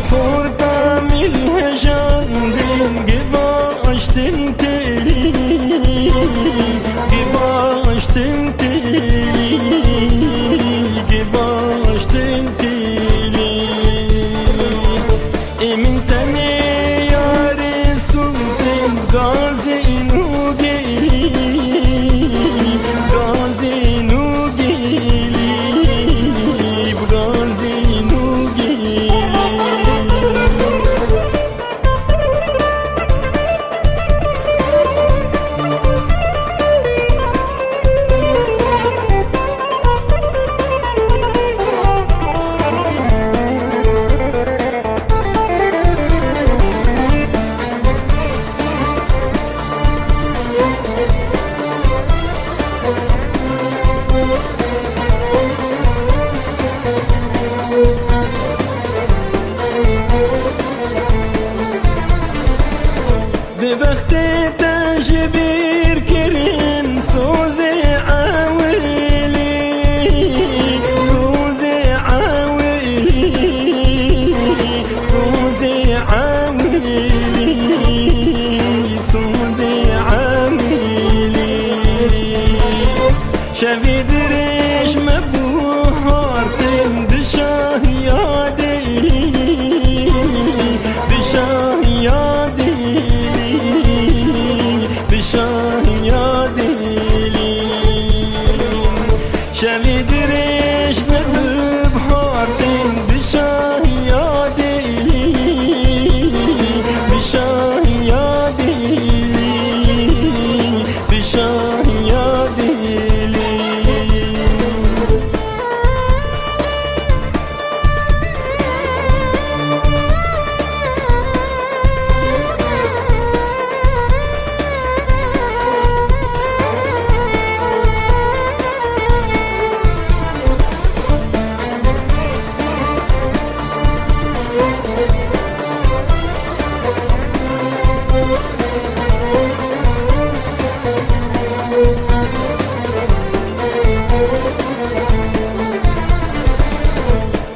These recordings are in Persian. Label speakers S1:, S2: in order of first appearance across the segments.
S1: خورده میلهجاندیم گواشتن تلی گواشتن تلی گواشتن تلی emin tane yare sultan gazi nu geli gazi nu geli gazi nu geli ببخت تجبیر کرن سوز عویلی سوز عویلی سوز عویلی سوز عویلی شوی درش مبوهارتم دشاه یادی دشاه یادی شوی درش ندب هاردن بشاه یادی بشاه یادی بشاه یادی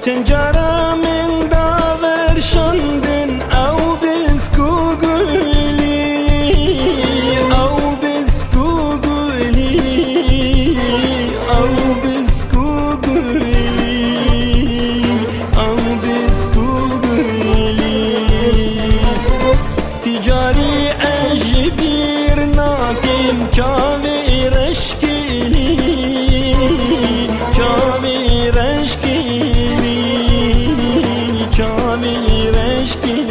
S1: تنجارة من داور شندن أو بسكوغولي أو بسكوغولي أو بسكوغولي أو بسكوغولي تجاري أجبير ناكم كاوي رشكيلي كاوي رشكيلي Çami reşki